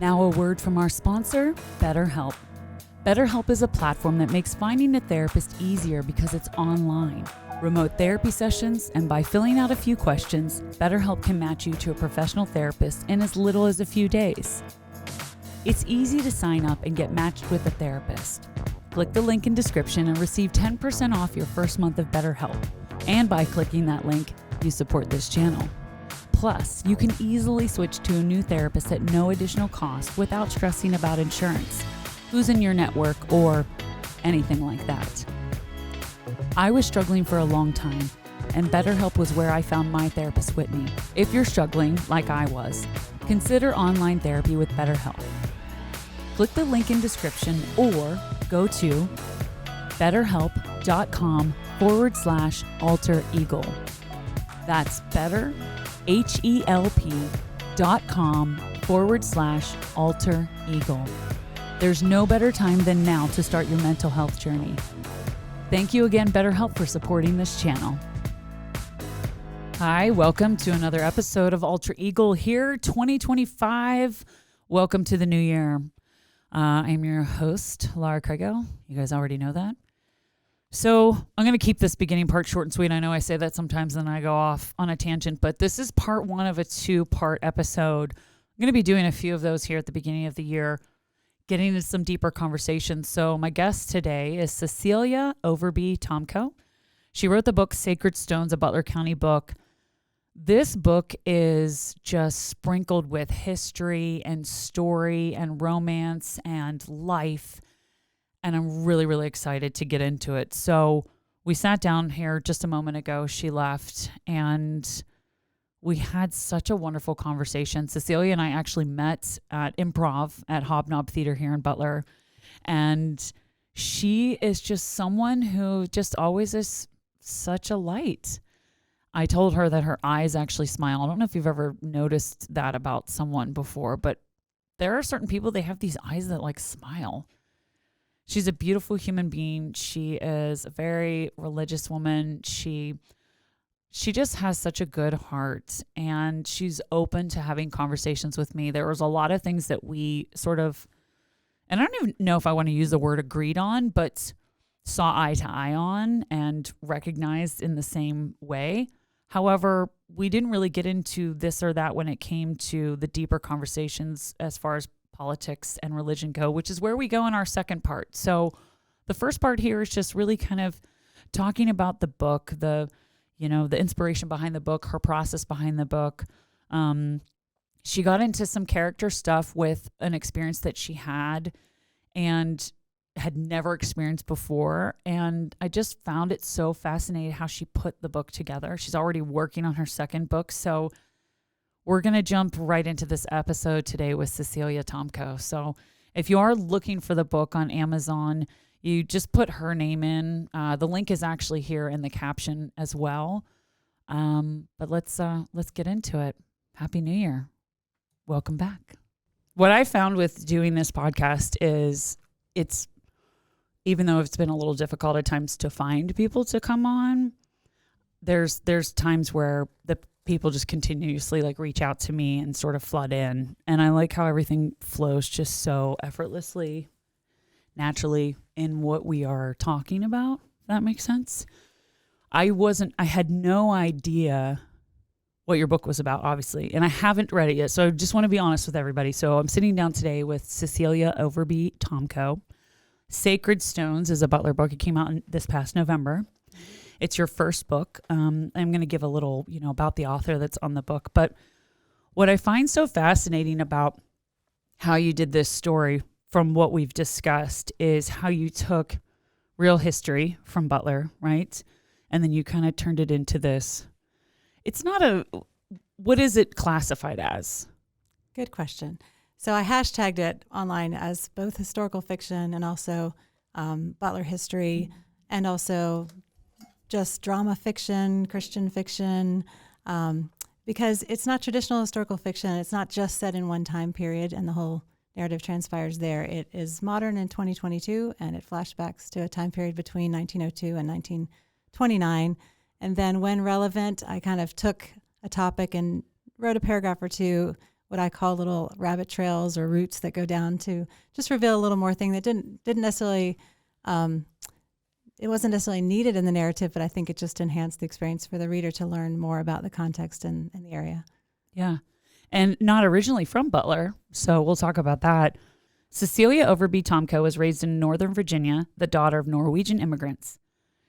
Now a word from our sponsor, BetterHelp. BetterHelp is a platform that makes finding a therapist easier because it's online. Remote therapy sessions, and by filling out a few questions, BetterHelp can match you to a professional therapist in as little as a few days. It's easy to sign up and get matched with a therapist. Click the link in description and receive 10% off your first month of BetterHelp. And by clicking that link, you support this channel. Plus, you can easily switch to a new therapist at no additional cost without stressing about insurance, who's in your network, or anything like that. I was struggling for a long time, and BetterHelp was where I found my therapist, Whitney. If you're struggling, like I was, consider online therapy with BetterHelp. Click the link in description or go to betterhelp.com/altereagle. That's betterhelp.com/altereagle. There's no better time than now to start your mental health journey. Thank you again, BetterHelp, for supporting this channel. Hi, welcome to another episode of Alter Eagle here, 2025. Welcome to the new year. I'm your host, Laura Craigo. You guys already know that. So I'm going to keep this beginning part short and sweet. I know I say that sometimes and I go off on a tangent, but this is part one of a two-part episode. I'm going to be doing a few of those here at the beginning of the year, getting into some deeper conversations. So my guest today is Cecilia Tomko. She wrote the book Sacred Stones, a Butler County book. This book is just sprinkled with history and story and romance and life. And I'm really, really excited to get into it. So we sat down here just a moment ago. She left and we had such a wonderful conversation. Cecilia and I actually met at Improv at Hobnob Theater here in Butler. And she is just someone who just always is such a light. I told her that her eyes actually smile. I don't know if you've ever noticed that about someone before, but there are certain people, they have these eyes that like smile. She's a beautiful human being. She is a very religious woman. She just has such a good heart, and she's open to having conversations with me. There was a lot of things that we sort of, and I don't even know if I want to use the word agreed on, but saw eye to eye on and recognized in the same way. However, we didn't really get into this or that when it came to the deeper conversations as far as politics and religion go, which is where we go in our second part. So the first part here is just really kind of talking about the book, the inspiration behind the book, her process behind the book. She got into some character stuff with an experience that she had and had never experienced before. And I just found it so fascinating how she put the book together. She's already working on her second book. So we're going to jump right into this episode today with Cecilia Tomko. So if you are looking for the book on Amazon, you just put her name in. The link is actually here in the caption as well. But let's get into it. Happy New Year. Welcome back. What I found with doing this podcast is even though it's been a little difficult at times to find people to come on, there's times where the people just continuously like reach out to me and sort of flood in. And I like how everything flows just so effortlessly, naturally in what we are talking about. If that makes sense. I had no idea what your book was about, obviously, and I haven't read it yet. So I just want to be honest with everybody. So I'm sitting down today with Cecilia Tomko. Sacred Stones is a Butler book. It came out this past November. It's your first book. I'm going to give a little, about the author that's on the book. But what I find so fascinating about how you did this story from what we've discussed is how you took real history from Butler, right? And then you kind of turned it into this. It's not what is it classified as? Good question. So I hashtagged it online as both historical fiction and also Butler history, and also just drama fiction, Christian fiction, because it's not traditional historical fiction. It's not just set in one time period and the whole narrative transpires there. It is modern in 2022, and it flashbacks to a time period between 1902 and 1929. And then when relevant, I kind of took a topic and wrote a paragraph or two what I call little rabbit trails or roots that go down to just reveal a little more thing that didn't necessarily, it wasn't necessarily needed in the narrative, but I think it just enhanced the experience for the reader to learn more about the context and the area. Yeah. And not originally from Butler, so we'll talk about that. Cecilia Tomko was raised in Northern Virginia, the daughter of Norwegian immigrants.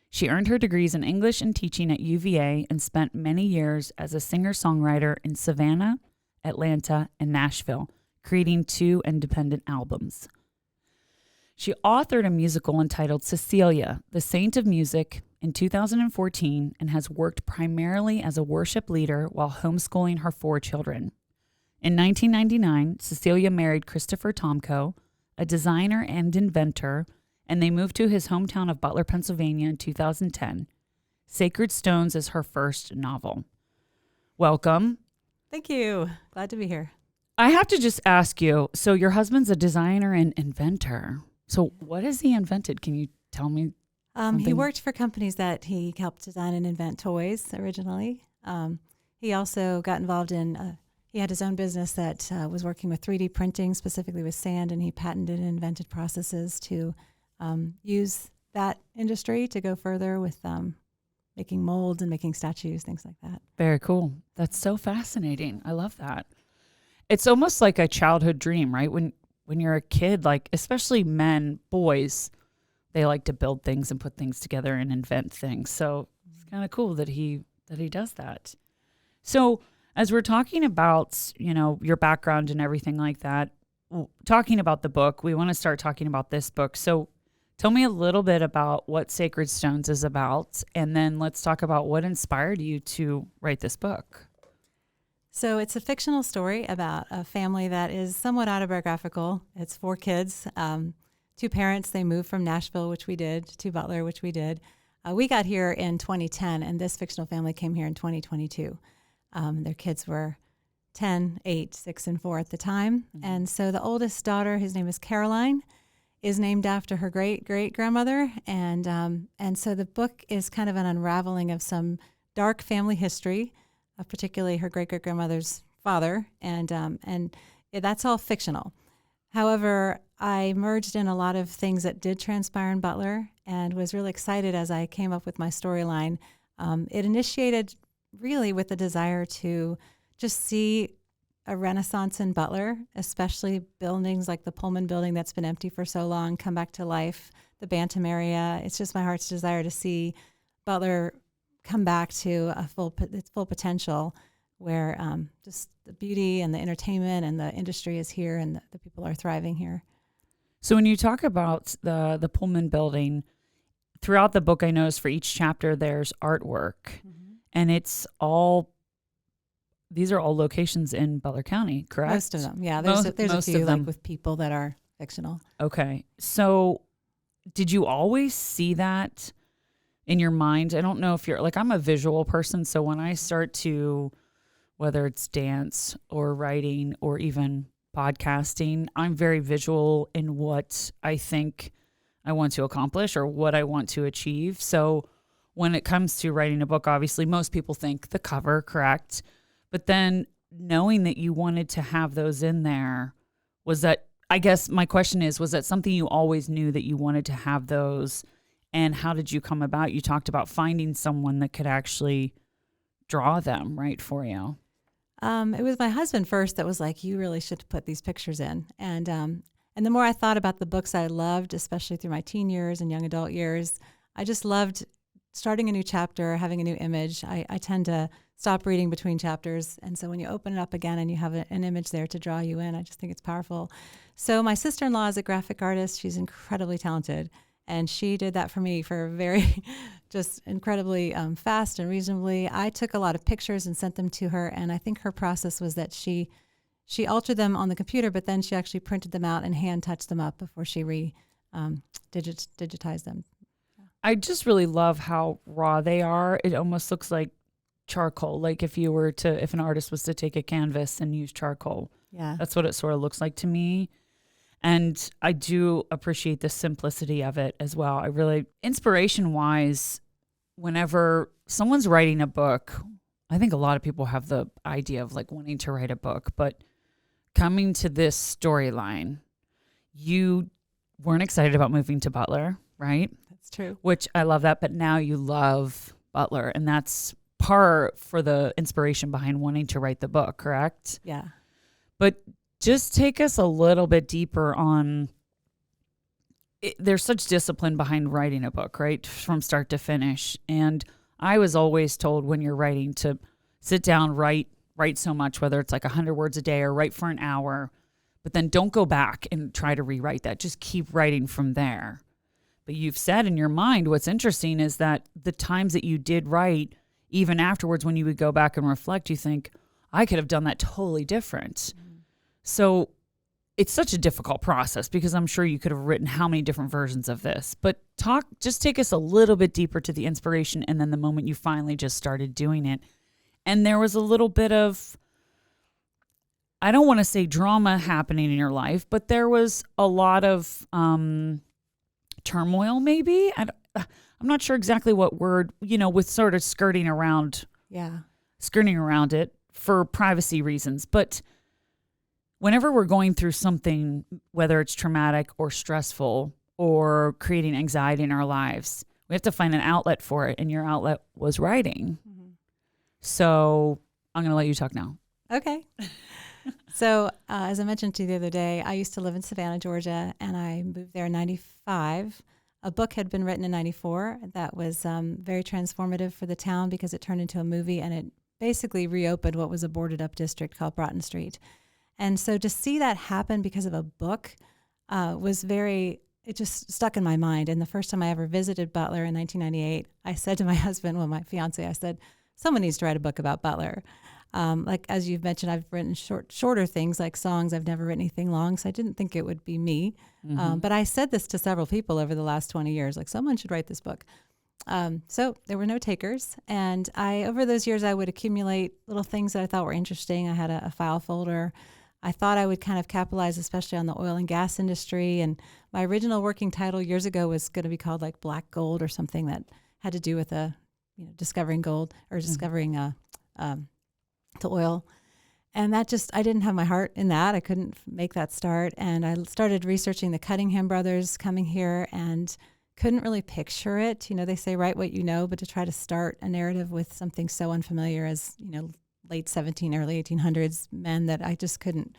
She earned her degrees in English and teaching at UVA and spent many years as a singer-songwriter in Savannah, Atlanta, and Nashville, creating 2 independent albums. She authored a musical entitled Cecilia, the Saint of Music, in 2014 and has worked primarily as a worship leader while homeschooling her 4 children. In 1999, Cecilia married Christopher Tomko, a designer and inventor, and they moved to his hometown of Butler, Pennsylvania in 2010. Sacred Stones is her first novel. Welcome. Thank you. Glad to be here. I have to just ask you, so your husband's a designer and inventor. So what has he invented? Can you tell me? He worked for companies that he helped design and invent toys originally. He also got involved in, he had his own business that was working with 3D printing, specifically with sand, and he patented and invented processes to use that industry to go further with making molds and making statues, things like that. Very cool. That's so fascinating. I love that. It's almost like a childhood dream, right? When you're a kid, like especially men, boys, they like to build things and put things together and invent things. So it's kind of cool that he does that. So as we're talking about, your background and everything like that, talking about the book, we want to start talking about this book. So tell me a little bit about what Sacred Stones is about, and then let's talk about what inspired you to write this book. So it's a fictional story about a family that is somewhat autobiographical. It's 4 kids, 2 parents. They moved from Nashville, which we did, to Butler, which we did. We got here in 2010, and this fictional family came here in 2022. Their kids were 10, 8, 6, and 4 at the time. Mm-hmm. And so the oldest daughter, his name is Caroline, is named after her great-great-grandmother. And so the book is kind of an unraveling of some dark family history, particularly her great-great-grandmother's father. And that's all fictional. However, I merged in a lot of things that did transpire in Butler and was really excited as I came up with my storyline. It initiated really with the desire to just see a renaissance in Butler, especially buildings like the Pullman building that's been empty for so long come back to life, the Bantam area. It's just my heart's desire to see Butler come back to its full potential, where just the beauty and the entertainment and the industry is here and the people are thriving here. So when you talk about the Pullman building, throughout the book, I noticed for each chapter there's artwork, mm-hmm. and these are all locations in Butler County, correct? Most of them, yeah. There's a few like with people that are fictional. Okay. So did you always see that in your mind? I don't know if I'm a visual person, so when I start to, whether it's dance or writing or even podcasting, I'm very visual in what I think I want to accomplish or what I want to achieve. So when it comes to writing a book, obviously most people think the cover, correct? But then knowing that you wanted to have those in there, I guess my question is, was that something you always knew that you wanted to have those? And how did you come about? You talked about finding someone that could actually draw them right for you. It was my husband first that was like, you really should put these pictures in. And the more I thought about the books I loved, especially through my teen years and young adult years, I just loved starting a new chapter, having a new image. I tend to stop reading between chapters. And so when you open it up again and you have an image there to draw you in, I just think it's powerful. So my sister-in-law is a graphic artist. She's incredibly talented. And she did that for me for very, just incredibly fast and reasonably. I took a lot of pictures and sent them to her. And I think her process was that she altered them on the computer, but then she actually printed them out and hand touched them up before she digitized them. I just really love how raw they are. It almost looks like charcoal. Like if an artist was to take a canvas and use charcoal. Yeah. That's what it sort of looks like to me. And I do appreciate the simplicity of it as well. Inspiration wise, whenever someone's writing a book, I think a lot of people have the idea of like wanting to write a book, but coming to this storyline, you weren't excited about moving to Butler, right? That's true. Which I love that, but now you love Butler, and that's part for the inspiration behind wanting to write the book, correct? Yeah. But just take us a little bit deeper on there's such discipline behind writing a book, right? From start to finish. And I was always told when you're writing to sit down, write so much, whether it's like 100 words a day or write for an hour, but then don't go back and try to rewrite that. Just keep writing from there. But you've said in your mind, what's interesting is that the times that you did write, even afterwards, when you would go back and reflect, you think, I could have done that totally different. Mm-hmm. So it's such a difficult process because I'm sure you could have written how many different versions of this. But just take us a little bit deeper to the inspiration and then the moment you finally just started doing it. And there was a little bit of, I don't want to say drama happening in your life, but there was a lot of turmoil maybe. I'm not sure exactly what word, with sort of skirting around it for privacy reasons. But whenever we're going through something, whether it's traumatic or stressful or creating anxiety in our lives, we have to find an outlet for it. And your outlet was writing. Mm-hmm. So I'm going to let you talk now. Okay. So as I mentioned to you the other day, I used to live in Savannah, Georgia, and I moved there in 95. A book had been written in 94 that was very transformative for the town because it turned into a movie, and it basically reopened what was a boarded up district called Broughton Street. And so to see that happen because of a book it just stuck in my mind. And the first time I ever visited Butler in 1998, I said to my husband, my fiance, I said, someone needs to write a book about Butler. Like, as you've mentioned, I've written shorter things like songs. I've never written anything long, so I didn't think it would be me. Mm-hmm. But I said this to several people over the last 20 years, like, someone should write this book. So there were no takers. And over those years, I would accumulate little things that I thought were interesting. I had a file folder. I thought I would kind of capitalize, especially on the oil and gas industry. And my original working title years ago was going to be called like Black Gold or something that had to do with discovering gold or discovering the oil. And that I didn't have my heart in that. I couldn't make that start. And I started researching the Cunningham brothers coming here and couldn't really picture it. They say write what you know, but to try to start a narrative with something so unfamiliar as, late 17, early 1800s men that I just couldn't.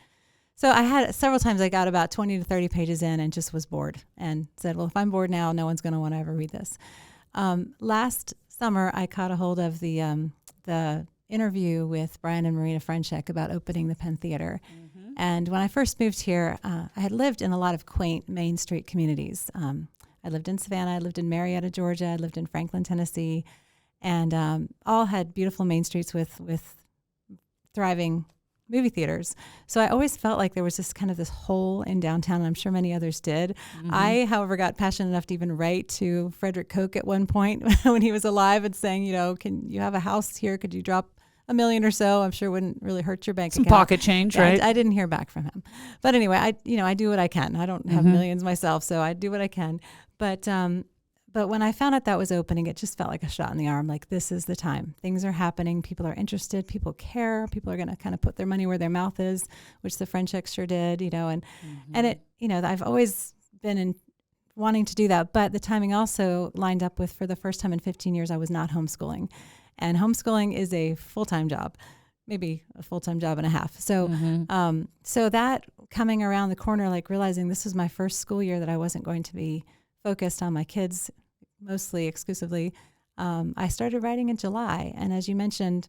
So I had several times I got about 20 to 30 pages in and just was bored and said, well, if I'm bored now, no one's going to want to ever read this. Last summer, I caught a hold of the interview with Brian and Marina Frenchek about opening the Penn Theater. Mm-hmm. And when I first moved here, I had lived in a lot of quaint Main Street communities. I lived in Savannah, I lived in Marietta, Georgia, I lived in Franklin, Tennessee, and all had beautiful main streets with thriving movie theaters. So I always felt like there was this hole in downtown, and I'm sure many others did. Mm-hmm. I, however, got passionate enough to even write to Frederick Koch at one point when he was alive and saying, can you have a house here? Could you drop $1 million or so? I'm sure it wouldn't really hurt your bank account. Some pocket change, right? I didn't hear back from him. But anyway, I do what I can. I don't have millions myself, so I do what I can. But when I found out that was opening, it just felt like a shot in the arm. Like, this is the time. Things are happening. People are interested. People care. People are going to kind of put their money where their mouth is, which the Frencheks sure did, and it, I've always been wanting to do that. But the timing also lined up with, for the first time in 15 years, I was not homeschooling. And homeschooling is a full-time job, maybe a full-time job and a half. So, so that coming around the corner, like realizing this was my first school year that I wasn't going to be focused on my kids mostly exclusively, I started writing in July. And as you mentioned,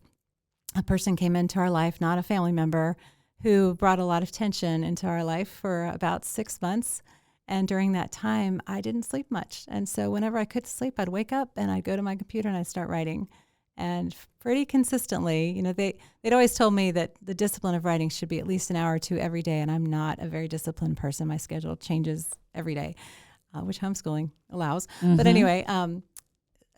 a person came into our life, not a family member, who brought a lot of tension into our life for about 6 months. And during that time, I didn't sleep much. And so whenever I could sleep, I'd wake up and I'd go to my computer and I'd start writing. And pretty consistently, they'd always told me that the discipline of writing should be at least an hour or two every day. And I'm not a very disciplined person. My schedule changes every day. Which homeschooling allows. Mm-hmm. But anyway,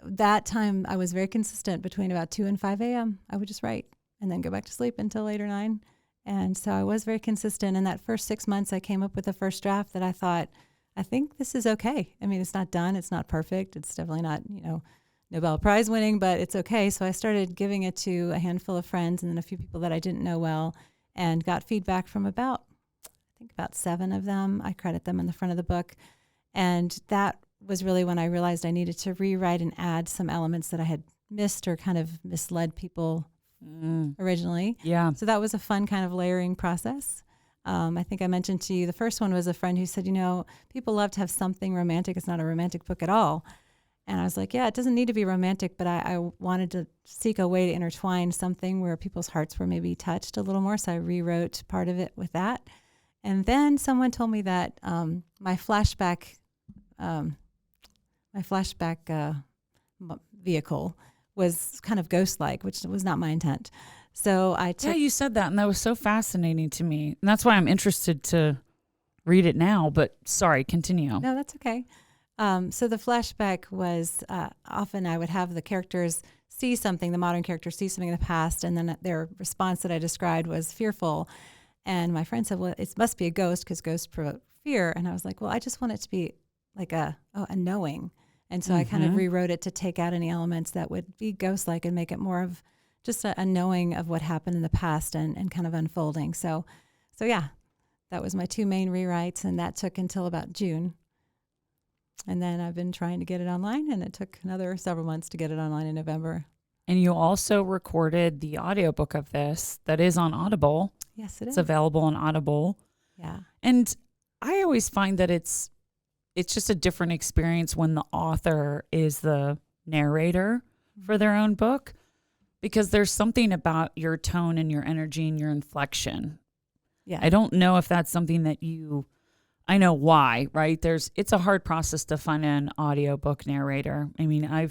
that time I was very consistent between about 2 and 5 a.m. I would just write and then go back to sleep until 8 or 9. And so I was very consistent. In that first 6 months, I came up with a first draft that I thought, I think this is okay. I mean, it's not done. It's not perfect. It's definitely not, Nobel Prize winning, but it's okay. So I started giving it to a handful of friends and then a few people that I didn't know well. and got feedback from about 7 of them. I credit them in the front of the book. And that was really when I realized I needed to rewrite and add some elements that I had missed or kind of misled people originally. Yeah. So that was a fun kind of layering process. I think I mentioned to you, the first one was a friend who said, people love to have something romantic. It's not a romantic book at all. And I was like, yeah, it doesn't need to be romantic, but I wanted to seek a way to intertwine something where people's hearts were maybe touched a little more. So I rewrote part of it with that. And then someone told me that my flashback vehicle was kind of ghost-like, which was not my intent. So I took... Yeah, you said that, and that was so fascinating to me. And that's why I'm interested to read it now, but sorry, continue. No, that's okay. So the flashback was often I would have the characters see something, the modern characters see something in the past, and then their response that I described was fearful. And my friend said, well, it must be a ghost because ghosts provoke fear. And I was like, well, I just want it to be like a knowing. And so I kind of rewrote it to take out any elements that would be ghost-like and make it more of just a knowing of what happened in the past and kind of unfolding. So yeah, that was my 2 main rewrites, and that took until about June. And then I've been trying to get it online, and it took another several months to get it online in November. And you also recorded the audiobook of this that is on Audible. Yes, it is. It's available on Audible. Yeah. And I always find that it's just a different experience when the author is the narrator for their own book, because there's something about your tone and your energy and your inflection. Yeah. I don't know if that's something that I know why, right? It's a hard process to find an audiobook narrator. I mean, I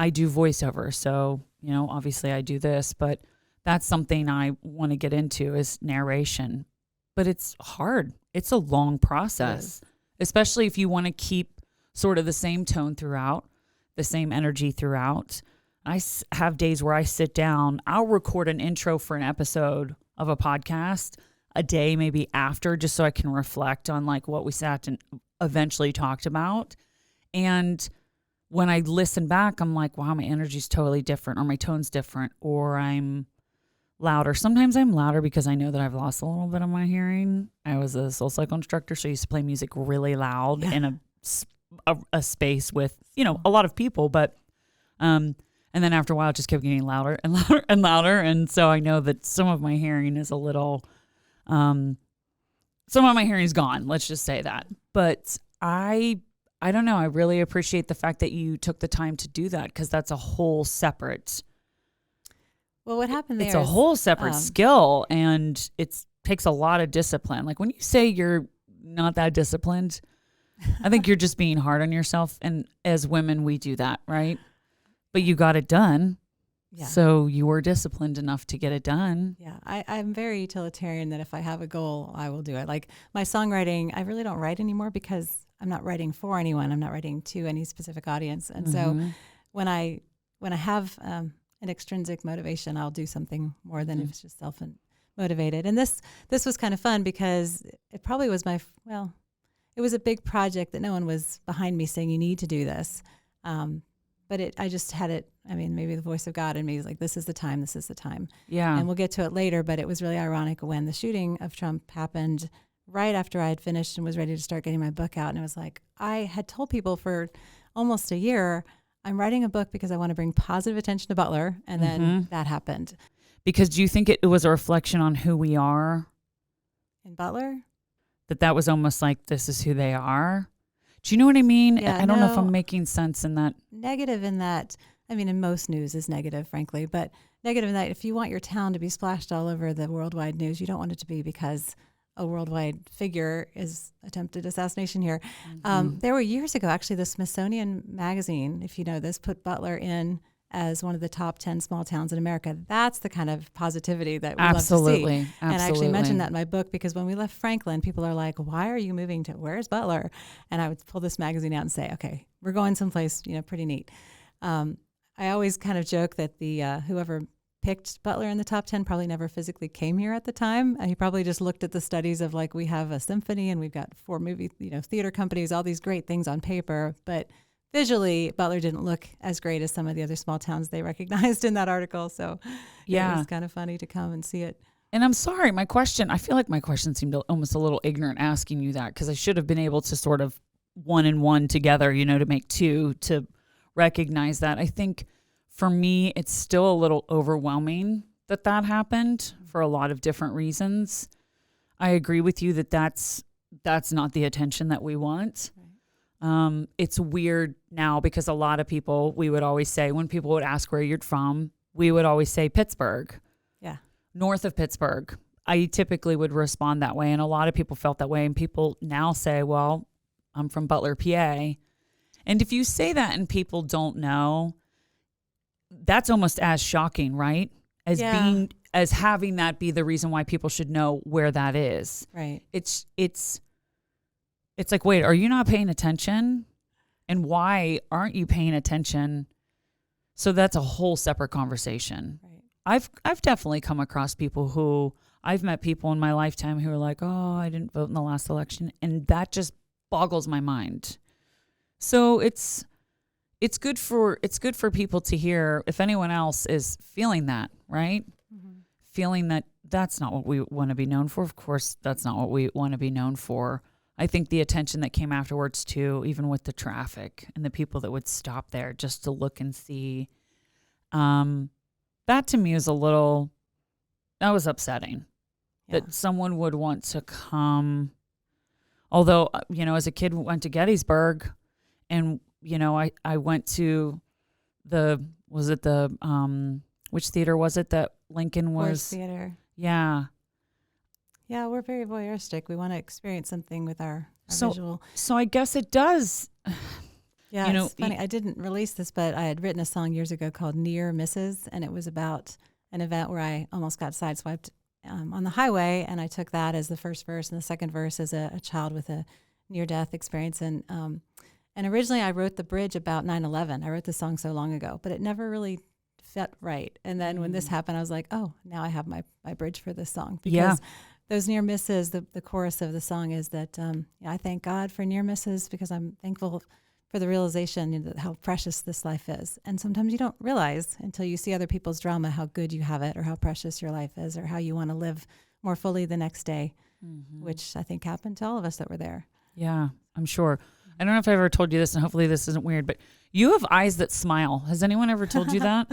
do voiceover, so, obviously I do this, but that's something I want to get into is narration. But it's hard. It's a long process, especially if you want to keep sort of the same tone throughout, the same energy throughout. I have days where I sit down, I'll record an intro for an episode of a podcast a day maybe after, just so I can reflect on like what we sat and eventually talked about. And when I listen back, I'm like, wow, my energy's totally different, or my tone's different, or I'm louder. Sometimes I'm louder because I know that I've lost a little bit of my hearing. I was a soul cycle instructor, so I used to play music really loud in a space with, a lot of people. But, and then after a while, it just kept getting louder and louder and louder. And so I know that some of my hearing is a little, some of my hearing's gone. Let's just say that. But I don't know. I really appreciate the fact that you took the time to do that, because that's a whole separate. Well, what happened there? It's a whole separate skill, and it takes a lot of discipline. Like when you say you're not that disciplined, I think you're just being hard on yourself. And as women, we do that, right? But you got it done. Yeah. So you were disciplined enough to get it done. Yeah, I'm very utilitarian that if I have a goal, I will do it. Like my songwriting, I really don't write anymore because I'm not writing for anyone. I'm not writing to any specific audience. And so when I have an extrinsic motivation, I'll do something more than if it's just self-motivated. And this was kind of fun because it probably was it was a big project that no one was behind me saying you need to do this. But I just had it. I mean, maybe the voice of God in me is like, this is the time. This is the time. Yeah. And we'll get to it later. But it was really ironic when the shooting of Trump happened right after I had finished and was ready to start getting my book out. And it was like, I had told people for almost a year, I'm writing a book because I want to bring positive attention to Butler. And then that happened. Because do you think it was a reflection on who we are? In Butler? That was almost like, this is who they are? Do you know what I mean? Yeah, I don't know if I'm making sense in that. Negative in that, I mean, in most news is negative, frankly, but negative in that if you want your town to be splashed all over the worldwide news, you don't want it to be because a worldwide figure is attempted assassination here. There were years ago, actually, the Smithsonian magazine, if you know this, put Butler in as one of the top 10 small towns in America. That's the kind of positivity that we love to see. Absolutely. And I actually mentioned that in my book because when we left Franklin, people are like, why are you moving to, where's Butler? And I would pull this magazine out and say, okay, we're going someplace, pretty neat. I always kind of joke that the whoever picked Butler in the top 10 probably never physically came here at the time. He probably just looked at the studies of like, we have a symphony and we've got 4 movie, theater companies, all these great things on paper, but visually, Butler didn't look as great as some of the other small towns they recognized in that article. So it was kind of funny to come and see it. And I'm sorry, I feel like my question seemed almost a little ignorant asking you that, because I should have been able to sort of one and one together, to make two, to recognize that. I think for me, it's still a little overwhelming that happened for a lot of different reasons. I agree with you that that's not the attention that we want. Right. It's weird now because a lot of people, we would always say, when people would ask where you're from, we would always say Pittsburgh. Yeah. North of Pittsburgh. I typically would respond that way, and a lot of people felt that way, and people now say, well, I'm from Butler, PA. And if you say that and people don't know, that's almost as shocking, right? As having that be the reason why people should know where that is. Right. It's like, wait, are you not paying attention? And why aren't you paying attention? So that's a whole separate conversation. Right. I've definitely come across people I've met people in my lifetime who are like, oh, I didn't vote in the last election. And that just boggles my mind. So it's good for people to hear if anyone else is feeling that, right? Mm-hmm. Feeling that that's not what we want to be known for. Of course, that's not what we want to be known for. I think the attention that came afterwards too, even with the traffic and the people that would stop there just to look and see, that to me is that was upsetting. Yeah. That someone would want to come. Although, as a kid, we went to Gettysburg, and, I went to which theater was it that Lincoln was? Forest Theater. Yeah. Yeah, we're very voyeuristic. We want to experience something with our visual. So I guess it does. Yeah, it's funny. I didn't release this, but I had written a song years ago called Near Misses, and it was about an event where I almost got sideswiped on the highway, and I took that as the first verse, and the second verse as a child with a near-death experience. And originally I wrote the bridge about 9/11. I wrote the song so long ago, but it never really fit right. And then when this happened, I was like, oh, now I have my bridge for this song. Because those near misses, the chorus of the song is that I thank God for near misses because I'm thankful for the realization that how precious this life is. And sometimes you don't realize until you see other people's drama how good you have it or how precious your life is or how you want to live more fully the next day, which I think happened to all of us that were there. Yeah, I'm sure. I don't know if I ever told you this, and hopefully this isn't weird, but you have eyes that smile. Has anyone ever told you that?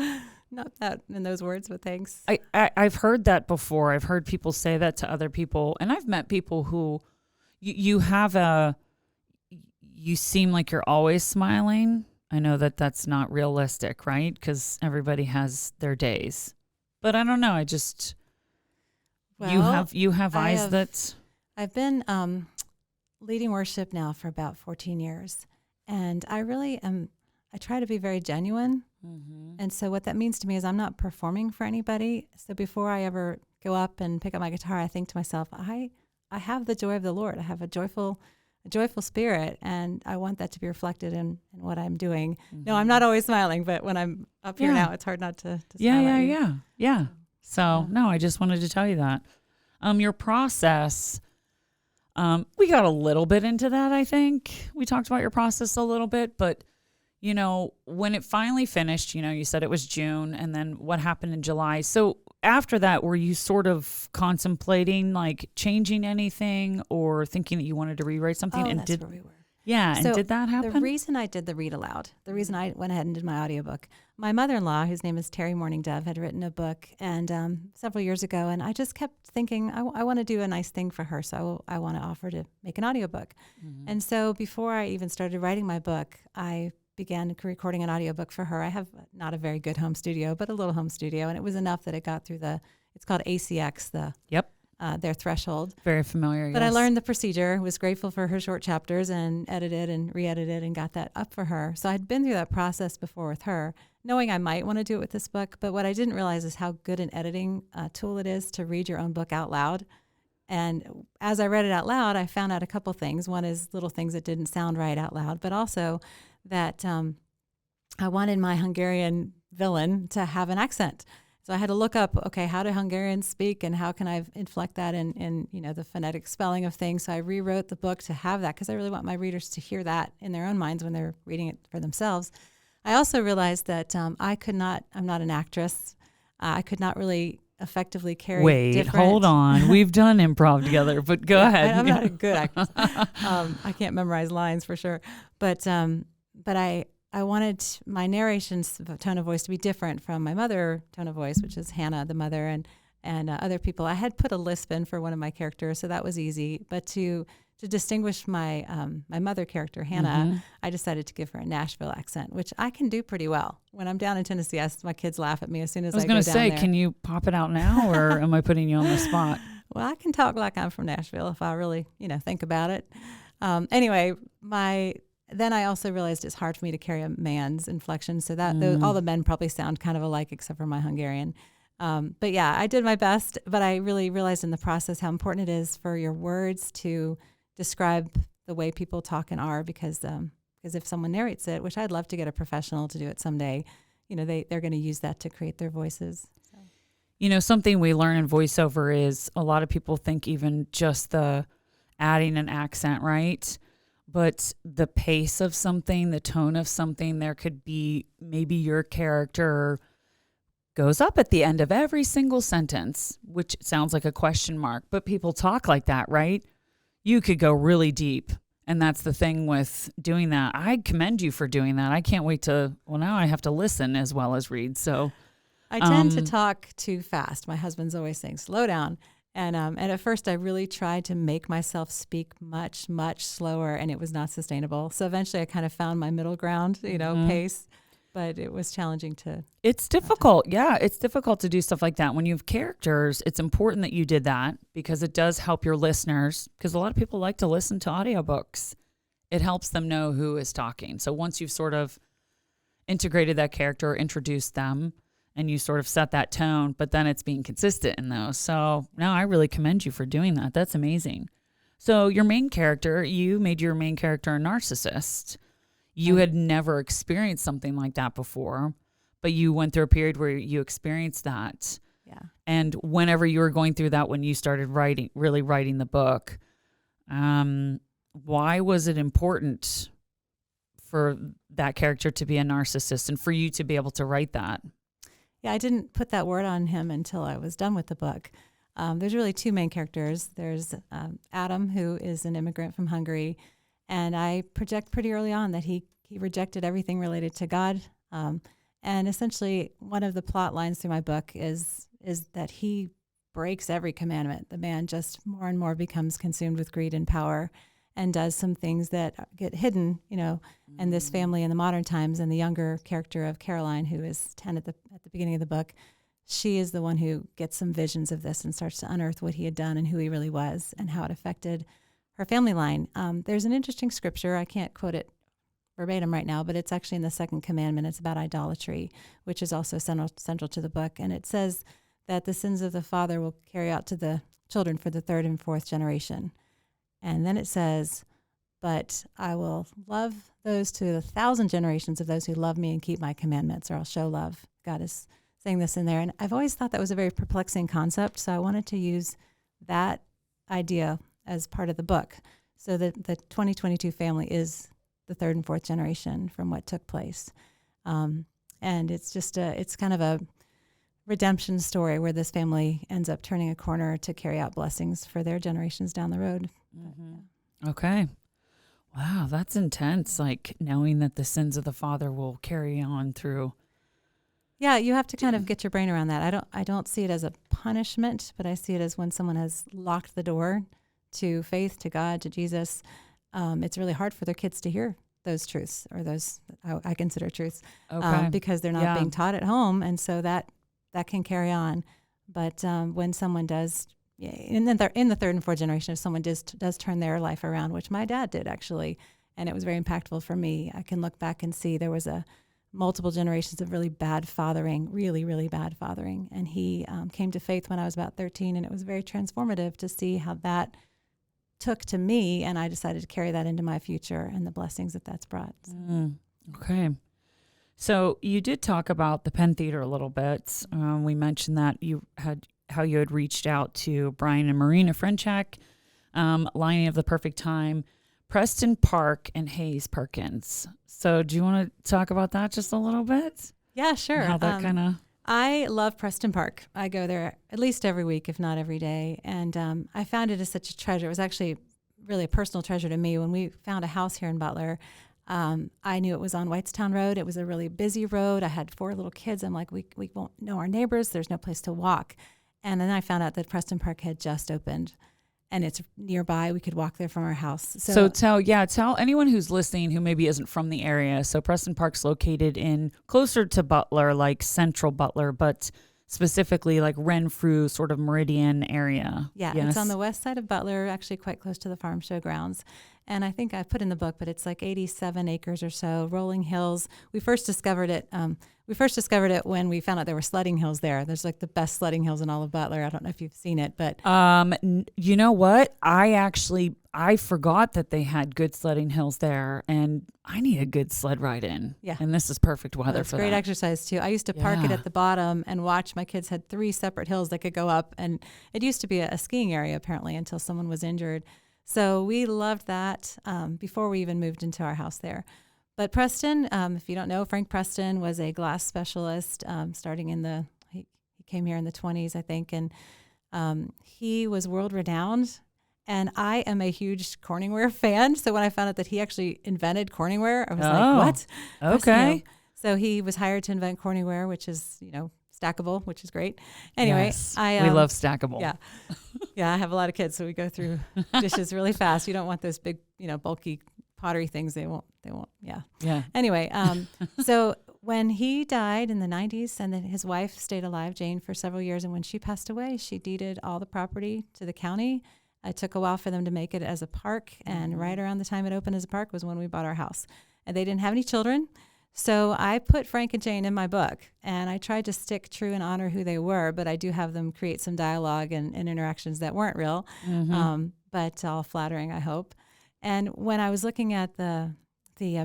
Not that in those words, but thanks. I've heard that before. I've heard people say that to other people, and I've met people who you seem like you're always smiling. I know that that's not realistic, right? Because everybody has their days. But I don't know. I just you have eyes that. I've been leading worship now for about 14 years, and I really am. I try to be very genuine. Mm-hmm. And so what that means to me is I'm not performing for anybody. So before I ever go up and pick up my guitar, I think to myself, I have the joy of the Lord. I have a joyful spirit, and I want that to be reflected in what I'm doing. Mm-hmm. No, I'm not always smiling, but when I'm up here now, it's hard not to smile at you. Yeah. So no, I just wanted to tell you that. Your process, we got a little bit into that, I think. We talked about your process a little bit, but when it finally finished, you said it was June, and then what happened in July. So after that, were you sort of contemplating like changing anything or thinking that you wanted to rewrite something? Oh, that's where we were. Yeah. So and did that happen? The reason I did the read aloud, the reason I went ahead and did my audiobook, my mother-in-law, whose name is Terry Morning Dove, had written a book and several years ago. And I just kept thinking, I want to do a nice thing for her. So I want to offer to make an audiobook. Mm-hmm. And so before I even started writing my book, I began recording an audiobook for her. I have not a very good home studio, but a little home studio. And it was enough that it got through it's called ACX, their threshold. Very familiar, But yes. I learned the procedure, was grateful for her short chapters and edited and re-edited and got that up for her. So I'd been through that process before with her, knowing I might want to do it with this book. But what I didn't realize is how good an editing tool it is to read your own book out loud. And as I read it out loud, I found out a couple things. One is little things that didn't sound right out loud, but also that I wanted my Hungarian villain to have an accent. So I had to look up, okay, how do Hungarians speak and how can I inflect that in the phonetic spelling of things? So I rewrote the book to have that because I really want my readers to hear that in their own minds when they're reading it for themselves. I also realized that I'm not an actress. I could not really effectively carry Wait, hold on. We've done improv together, but go ahead. I'm not a good actress. I can't memorize lines for sure. But I wanted my narration's tone of voice to be different from my mother tone of voice, which is Hannah, the mother, and other people. I had put a lisp in for one of my characters, so that was easy. But to distinguish my mother character, Hannah, I decided to give her a Nashville accent, which I can do pretty well. When I'm down in Tennessee, my kids laugh at me as soon as I go down there. I was going to say, can you pop it out now, or am I putting you on the spot? Well, I can talk like I'm from Nashville if I really, think about it. Anyway, then I also realized it's hard for me to carry a man's inflection, so that all the men probably sound kind of alike except for my Hungarian. But yeah, I did my best, but I really realized in the process how important it is for your words to describe the way people talk and are, because if someone narrates it, which I'd love to get a professional to do it someday, they're going to use that to create their voices. So. Something we learn in voiceover is a lot of people think even just the adding an accent, right? But the pace of something, the tone of something, there could be maybe your character goes up at the end of every single sentence, which sounds like a question mark, but people talk like that, right? You could go really deep. And that's the thing with doing that. I commend you for doing that. I can't wait now I have to listen as well as read. So I tend to talk too fast. My husband's always saying, slow down. And at first I really tried to make myself speak much, much slower, and it was not sustainable. So eventually I kind of found my middle ground, pace, but it was challenging to. It's difficult. Yeah, it's difficult to do stuff like that. When you have characters, it's important that you did that because it does help your listeners, because a lot of people like to listen to audiobooks. It helps them know who is talking. So once you've sort of integrated that character, introduced them, and you sort of set that tone, but then it's being consistent in those. So no, I really commend you for doing that. That's amazing. So your main character, you made your main character a narcissist. You had never experienced something like that before, but you went through a period where you experienced that. Yeah. And whenever you were going through that, when you started really writing the book, why was it important for that character to be a narcissist and for you to be able to write that? Yeah, I didn't put that word on him until I was done with the book. There's really two main characters. There's Adam, who is an immigrant from Hungary, and I project pretty early on that he rejected everything related to God. And essentially, one of the plot lines through my book is that he breaks every commandment. The man just more and more becomes consumed with greed and power, and does some things that get hidden, in this family in the modern times. And the younger character of Caroline, who is 10 at the beginning of the book, she is the one who gets some visions of this and starts to unearth what he had done and who he really was and how it affected her family line. There's an interesting scripture. I can't quote it verbatim right now, but it's actually in the second commandment. It's about idolatry, which is also central to the book. And it says that the sins of the father will carry out to the children for the third and fourth generation. And then it says, but I will love those to 1,000 generations of those who love me and keep my commandments, or I'll show love. God is saying this in there. And I've always thought that was a very perplexing concept. So I wanted to use that idea as part of the book. So that the 2022 family is the third and fourth generation from what took place. And it's just it's kind of a redemption story where this family ends up turning a corner to carry out blessings for their generations down the road. Mm-hmm. Okay. Wow, that's intense. Like knowing that the sins of the father will carry on through. Yeah, you have to kind of get your brain around that. I don't see it as a punishment, but I see it as when someone has locked the door to faith, to God, to Jesus. It's really hard for their kids to hear those truths, or those I consider truths, because they're not being taught at home, and so that can carry on. But when someone does, and then they're in the third and fourth generation, if someone does turn their life around, which my dad did actually, and it was very impactful for me. I can look back and see there was multiple generations of really bad fathering, really, really bad fathering. And he came to faith when I was about 13, and it was very transformative to see how that took to me, and I decided to carry that into my future and the blessings that that's brought. So. Okay. So you did talk about the Penn Theater a little bit. We mentioned that how you had reached out to Brian and Marina Frenchak, Lining of the Perfect Time, Preston Park, and Hayes Perkins. So do you want to talk about that just a little bit? Yeah, sure. How that kind of... I love Preston Park. I go there at least every week, if not every day. And I found it as such a treasure. It was actually really a personal treasure to me. When we found a house here in Butler, I knew it was on Whitestown Road. It was a really busy road. I had 4 little kids. I'm like, we won't know our neighbors. There's no place to walk. And then I found out that Preston Park had just opened. And it's nearby. We could walk there from our house. So tell anyone who's listening who maybe isn't from the area. So Preston Park's located in closer to Butler, like central Butler, but specifically like Renfrew, sort of Meridian area. Yeah, yes? It's on the west side of Butler, actually quite close to the farm show grounds. And I think I put in the book, but it's like 87 acres or so, rolling hills. We first discovered it. When we found out there were sledding hills there. There's like the best sledding hills in all of Butler. I don't know if you've seen it, but you know what? I forgot that they had good sledding hills there, and I need a good sled ride in. Yeah, and this is perfect weather for that. It's great exercise too. I used to park it at the bottom and watch. My kids had 3 separate hills they could go up, and it used to be a skiing area apparently until someone was injured. So we loved that before we even moved into our house there. But Preston, if you don't know, Frank Preston was a glass specialist starting he came here in the 20s, I think, and he was world renowned. And I am a huge Corningware fan. So when I found out that he actually invented Corningware, I was like, what? Okay. So he was hired to invent Corningware, which is, stackable, which is great. Anyway, yes, we love stackable. Yeah. Yeah, I have a lot of kids, so we go through dishes really fast. You don't want those big, bulky pottery things. They won't. Yeah. Yeah. Anyway, so when he died in the 90s, and then his wife stayed alive, Jane, for several years. And when she passed away, she deeded all the property to the county. It took a while for them to make it as a park. And right around the time it opened as a park was when we bought our house. And they didn't have any children. So I put Frank and Jane in my book, and I tried to stick true and honor who they were, but I do have them create some dialogue and interactions that weren't real, but all flattering, I hope. And when I was looking at the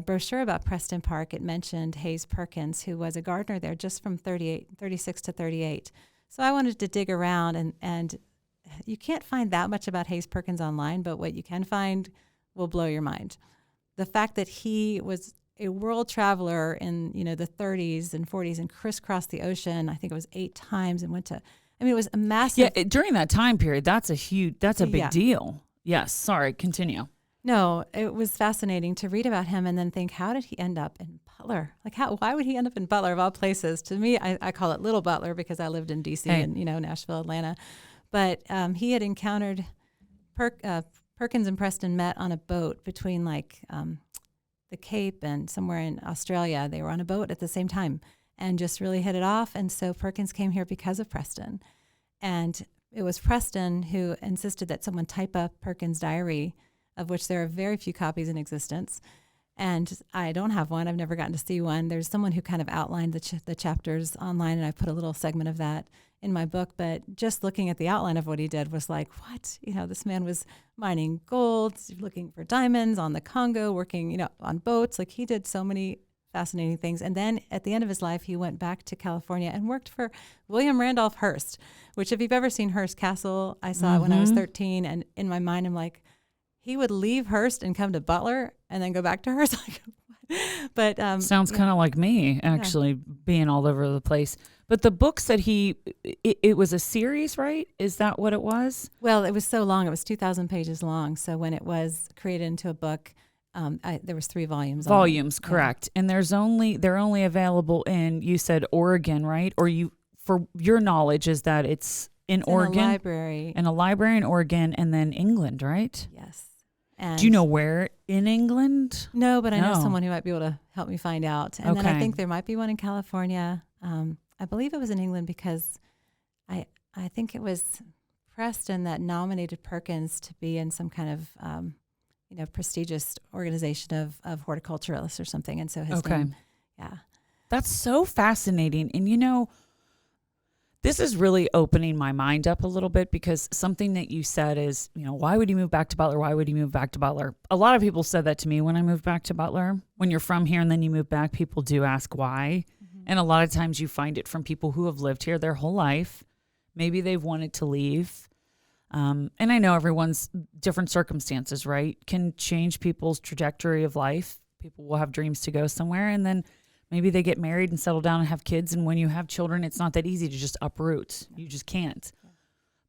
brochure about Preston Park, it mentioned Hayes Perkins, who was a gardener there just from 36 to 38. So I wanted to dig around, and you can't find that much about Hayes Perkins online, but what you can find will blow your mind. The fact that he was a world traveler in, the 30s and 40s and crisscrossed the ocean, I think it was 8 times, and it was a massive. Yeah, during that time period, that's a big deal. Yes, sorry, continue. No, it was fascinating to read about him and then think, how did he end up in Butler? Why would he end up in Butler of all places? To me, I call it Little Butler because I lived in D.C. and, Nashville, Atlanta. But he had encountered, Perkins and Preston met on a boat between the Cape and somewhere in Australia. They were on a boat at the same time and just really hit it off. And so Perkins came here because of Preston. And it was Preston who insisted that someone type up Perkins' diary, of which there are very few copies in existence. And I don't have one. I've never gotten to see one. There's someone who kind of outlined the chapters online, and I put a little segment of that in my book. But just looking at the outline of what he did was like, what? This man was mining gold, looking for diamonds on the Congo, working, on boats. Like, he did so many fascinating things. And then at the end of his life, he went back to California and worked for William Randolph Hearst, which, if you've ever seen Hearst Castle, I saw it when I was 13. And in my mind, I'm like, he would leave Hearst and come to Butler and then go back to Hearst. But sounds kind of like me, actually, being all over the place. But the books that it was a series, right? Is that what it was? Well, it was so long. It was 2,000 pages long. So when it was created into a book, there was 3 volumes. Volumes, correct. Yeah. And they're only available in, you said Oregon, right? Or for your knowledge, is that it's in Oregon? In a library. In a library in Oregon, and then England, right? Yes. And do you know where in England? No, but I know someone who might be able to help me find out. And then I think there might be one in California. I believe it was in England because I think it was Preston that nominated Perkins to be in some kind of prestigious organization of horticulturalists or something. And so his name, That's so fascinating. And this is really opening my mind up a little bit, because something that you said is, why would you move back to Butler? Why would you move back to Butler? A lot of people said that to me when I moved back to Butler. When you're from here and then you move back, people do ask why. And a lot of times you find it from people who have lived here their whole life. Maybe they've wanted to leave. And I know everyone's different circumstances, right, can change people's trajectory of life. People will have dreams to go somewhere, and then maybe they get married and settle down and have kids. And when you have children, it's not that easy to just uproot. You just can't.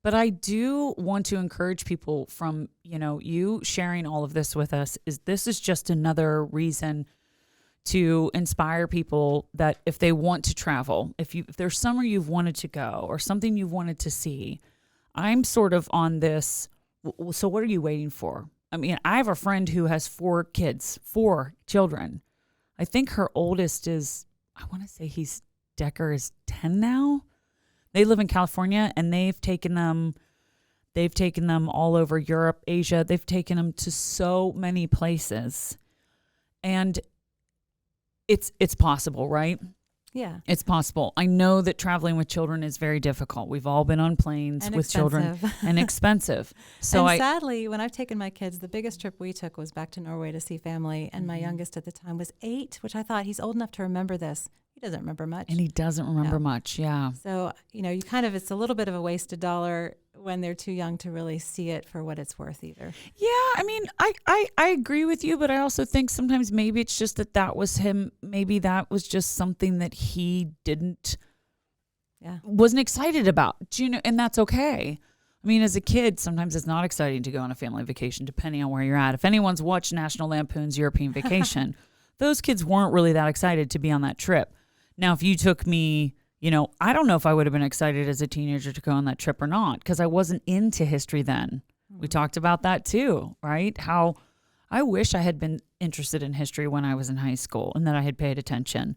But I do want to encourage people from, you sharing all of this with us, this is just another reason to inspire people that if they want to travel, if there's somewhere you've wanted to go or something you've wanted to see, I'm sort of on this. So what are you waiting for? I mean, I have a friend who has 4 children. I think her oldest is, I want to say Decker is 10 now. They live in California, and they've taken them all over Europe, Asia. They've taken them to so many places. And it's possible, right? Yeah. It's possible. I know that traveling with children is very difficult. We've all been on planes with children, and expensive. So sadly, when I've taken my kids, the biggest trip we took was back to Norway to see family. And my youngest at the time was 8, which I thought, he's old enough to remember this. He doesn't remember much. And he doesn't remember much. Yeah. So, you kind of, it's a little bit of a wasted dollar when they're too young to really see it for what it's worth either. Yeah. I mean, I agree with you, but I also think sometimes maybe it's just that was him. Maybe that was just something that he wasn't excited about, and that's okay. I mean, as a kid, sometimes it's not exciting to go on a family vacation, depending on where you're at. If anyone's watched National Lampoon's European Vacation, those kids weren't really that excited to be on that trip. Now, if you took me, I don't know if I would have been excited as a teenager to go on that trip or not, because I wasn't into history then. We talked about that too, right? How I wish I had been interested in history when I was in high school and that I had paid attention.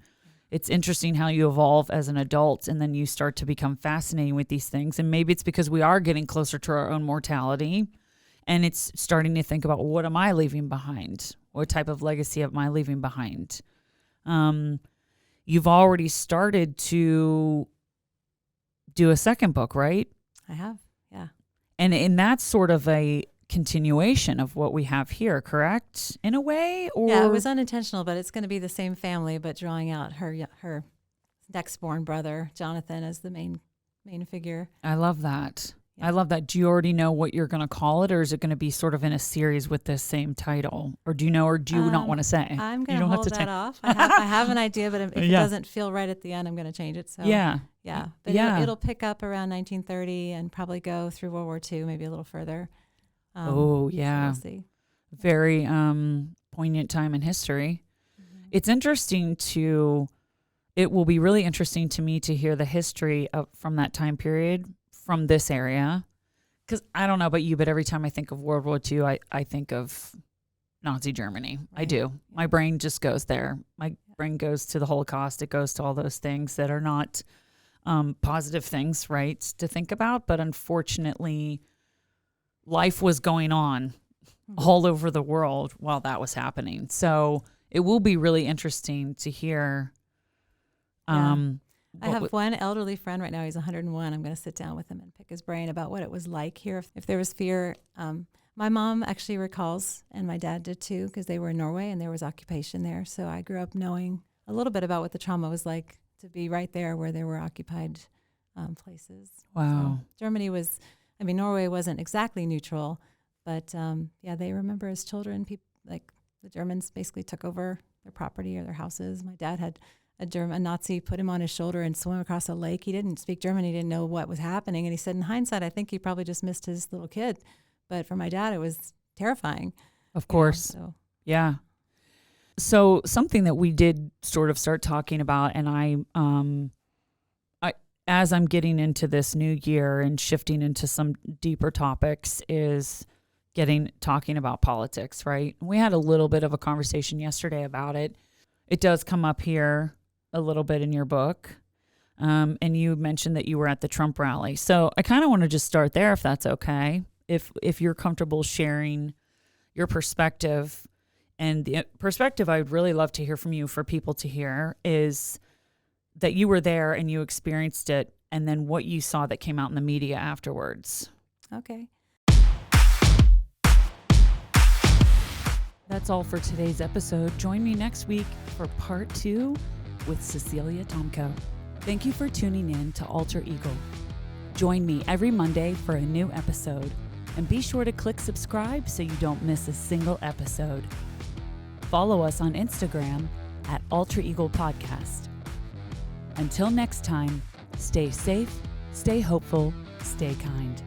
It's interesting how you evolve as an adult and then you start to become fascinated with these things. And maybe it's because we are getting closer to our own mortality, and it's starting to think about, what am I leaving behind? What type of legacy am I leaving behind? You've already started to do a second book, right? I have, yeah. And that's sort of a continuation of what we have here, correct? In a way? Or yeah, it was unintentional, but it's going to be the same family, but drawing out her next born brother, Jonathan, as the main figure. I love that. Yeah. I love that. Do you already know what you're going to call it, or is it going to be sort of in a series with this same title? Or do you know, or do you not want to say? I'm going to hold that off. I have an idea, but if it doesn't feel right at the end, I'm going to change it. So yeah. But it'll pick up around 1930 and probably go through World War II, maybe a little further. So we'll see. Very poignant time in history. Mm-hmm. It will be really interesting to me to hear the history from that time period, from this area, because I don't know about you, but every time I think of World War II, I think of Nazi Germany. Right. I do. My brain just goes there. My brain goes to the Holocaust. It goes to all those things that are not positive things, right, to think about. But unfortunately, life was going on all over the world while that was happening. So it will be really interesting to hear. I have one elderly friend right now. He's 101. I'm going to sit down with him and pick his brain about what it was like here. If there was fear, my mom actually recalls, and my dad did too, because they were in Norway and there was occupation there. So I grew up knowing a little bit about what the trauma was like to be right there where there were occupied places. Wow. So Germany Norway wasn't exactly neutral, but they remember as children, the Germans basically took over their property or their houses. My dad had a Nazi put him on his shoulder and swim across a lake. He didn't speak German. He didn't know what was happening. And he said, in hindsight, I think he probably just missed his little kid. But for my dad, it was terrifying. Of course. Yeah. So something that we did sort of start talking about, and I as I'm getting into this new year and shifting into some deeper topics, is talking about politics, right? We had a little bit of a conversation yesterday about it. It does come up here a little bit in your book. And you mentioned that you were at the Trump rally. So I kind of want to just start there, if that's okay. If you're comfortable sharing your perspective, and the perspective I would really love to hear from you, for people to hear, is that you were there and you experienced it and then what you saw that came out in the media afterwards. Okay. That's all for today's episode. Join me next week for part 2 with Cecilia Tomko. Thank you for tuning in to Alter Eagle. Join me every Monday for a new episode, and be sure to click subscribe so you don't miss a single episode. Follow us on Instagram at Alter Eagle Podcast. Until next time, stay safe, stay hopeful, stay kind.